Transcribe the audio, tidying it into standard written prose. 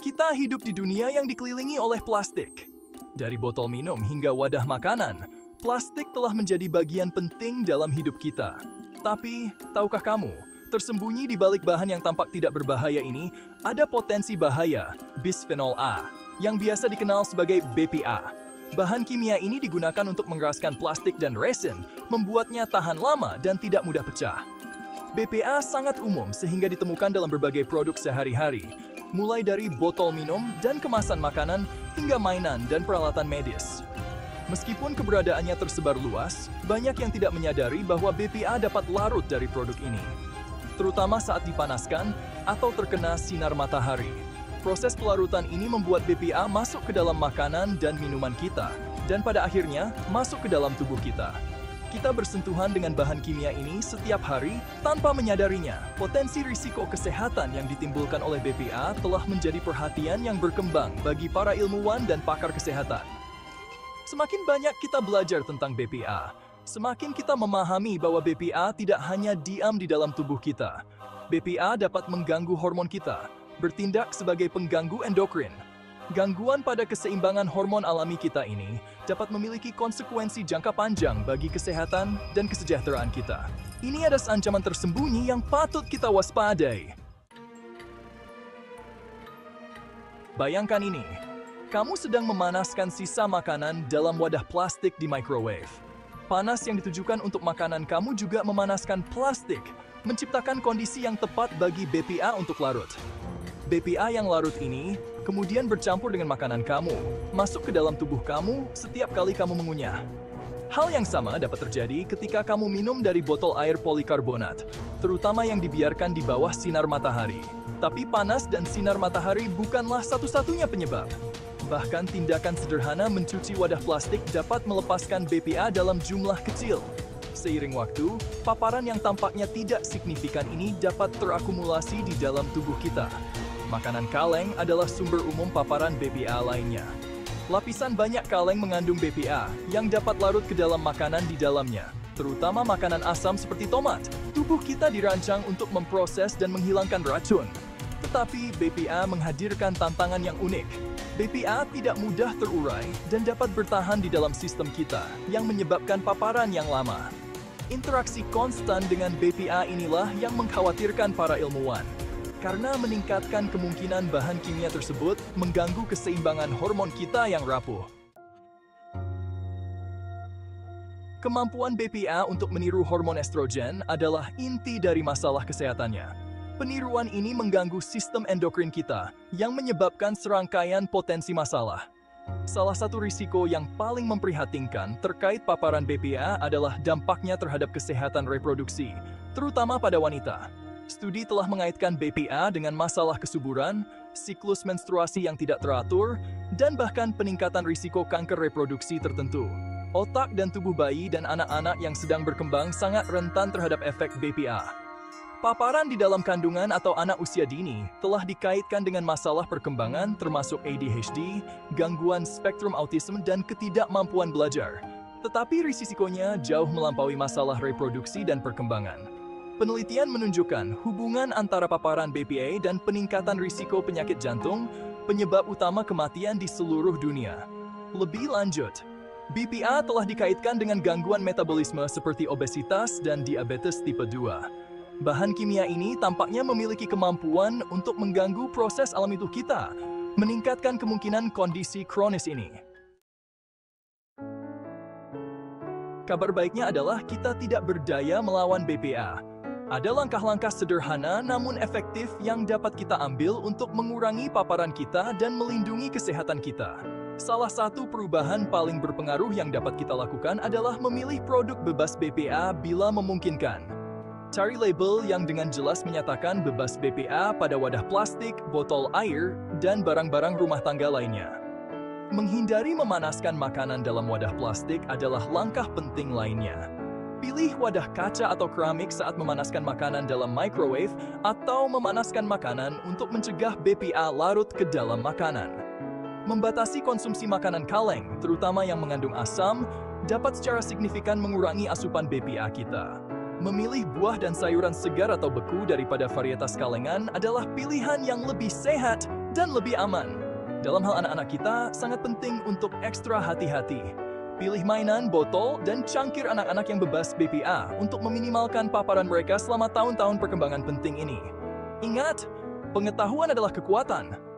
Kita hidup di dunia yang dikelilingi oleh plastik. Dari botol minum hingga wadah makanan, plastik telah menjadi bagian penting dalam hidup kita. Tapi, tahukah kamu, tersembunyi di balik bahan yang tampak tidak berbahaya ini, ada potensi bahaya, bisphenol A, yang biasa dikenal sebagai BPA. Bahan kimia ini digunakan untuk mengeraskan plastik dan resin, membuatnya tahan lama dan tidak mudah pecah. BPA sangat umum sehingga ditemukan dalam berbagai produk sehari-hari, mulai dari botol minum dan kemasan makanan hingga mainan dan peralatan medis. Meskipun keberadaannya tersebar luas, banyak yang tidak menyadari bahwa BPA dapat larut dari produk ini, terutama saat dipanaskan atau terkena sinar matahari. Proses pelarutan ini membuat BPA masuk ke dalam makanan dan minuman kita, dan pada akhirnya masuk ke dalam tubuh kita. Kita bersentuhan dengan bahan kimia ini setiap hari tanpa menyadarinya. Potensi risiko kesehatan yang ditimbulkan oleh BPA telah menjadi perhatian yang berkembang bagi para ilmuwan dan pakar kesehatan. Semakin banyak kita belajar tentang BPA, semakin kita memahami bahwa BPA tidak hanya diam di dalam tubuh kita. BPA dapat mengganggu hormon kita, bertindak sebagai pengganggu endokrin. Gangguan pada keseimbangan hormon alami kita ini dapat memiliki konsekuensi jangka panjang bagi kesehatan dan kesejahteraan kita. Ini adalah ancaman tersembunyi yang patut kita waspadai. Bayangkan ini, kamu sedang memanaskan sisa makanan dalam wadah plastik di microwave. Panas yang ditujukan untuk makanan kamu juga memanaskan plastik, menciptakan kondisi yang tepat bagi BPA untuk larut. BPA yang larut ini kemudian bercampur dengan makanan kamu, masuk ke dalam tubuh kamu setiap kali kamu mengunyah. Hal yang sama dapat terjadi ketika kamu minum dari botol air polikarbonat, terutama yang dibiarkan di bawah sinar matahari. Tapi panas dan sinar matahari bukanlah satu-satunya penyebab. Bahkan tindakan sederhana mencuci wadah plastik dapat melepaskan BPA dalam jumlah kecil. Seiring waktu, paparan yang tampaknya tidak signifikan ini dapat terakumulasi di dalam tubuh kita. Makanan kaleng adalah sumber umum paparan BPA lainnya. Lapisan banyak kaleng mengandung BPA yang dapat larut ke dalam makanan di dalamnya, terutama makanan asam seperti tomat. Tubuh kita dirancang untuk memproses dan menghilangkan racun. Tetapi BPA menghadirkan tantangan yang unik. BPA tidak mudah terurai dan dapat bertahan di dalam sistem kita yang menyebabkan paparan yang lama. Interaksi konstan dengan BPA inilah yang mengkhawatirkan para ilmuwan, karena meningkatkan kemungkinan bahan kimia tersebut mengganggu keseimbangan hormon kita yang rapuh. Kemampuan BPA untuk meniru hormon estrogen adalah inti dari masalah kesehatannya. Peniruan ini mengganggu sistem endokrin kita yang menyebabkan serangkaian potensi masalah. Salah satu risiko yang paling memprihatinkan terkait paparan BPA adalah dampaknya terhadap kesehatan reproduksi, terutama pada wanita. Studi telah mengaitkan BPA dengan masalah kesuburan, siklus menstruasi yang tidak teratur, dan bahkan peningkatan risiko kanker reproduksi tertentu. Otak dan tubuh bayi dan anak-anak yang sedang berkembang sangat rentan terhadap efek BPA. Paparan di dalam kandungan atau anak usia dini telah dikaitkan dengan masalah perkembangan termasuk ADHD, gangguan spektrum autism, dan ketidakmampuan belajar. Tetapi risikonya jauh melampaui masalah reproduksi dan perkembangan. Penelitian menunjukkan hubungan antara paparan BPA dan peningkatan risiko penyakit jantung, penyebab utama kematian di seluruh dunia. Lebih lanjut, BPA telah dikaitkan dengan gangguan metabolisme seperti obesitas dan diabetes tipe 2. Bahan kimia ini tampaknya memiliki kemampuan untuk mengganggu proses alami tubuh kita, meningkatkan kemungkinan kondisi kronis ini. Kabar baiknya adalah kita tidak berdaya melawan BPA. Ada langkah-langkah sederhana namun efektif yang dapat kita ambil untuk mengurangi paparan kita dan melindungi kesehatan kita. Salah satu perubahan paling berpengaruh yang dapat kita lakukan adalah memilih produk bebas BPA bila memungkinkan. Cari label yang dengan jelas menyatakan bebas BPA pada wadah plastik, botol air, dan barang-barang rumah tangga lainnya. Menghindari memanaskan makanan dalam wadah plastik adalah langkah penting lainnya. Pilih wadah kaca atau keramik saat memanaskan makanan dalam microwave atau memanaskan makanan untuk mencegah BPA larut ke dalam makanan. Membatasi konsumsi makanan kaleng, terutama yang mengandung asam, dapat secara signifikan mengurangi asupan BPA kita. Memilih buah dan sayuran segar atau beku daripada varietas kalengan adalah pilihan yang lebih sehat dan lebih aman. Dalam hal anak-anak kita, sangat penting untuk ekstra hati-hati. Pilih mainan, botol, dan cangkir anak-anak yang bebas BPA untuk meminimalkan paparan mereka selama tahun-tahun perkembangan penting ini. Ingat, pengetahuan adalah kekuatan.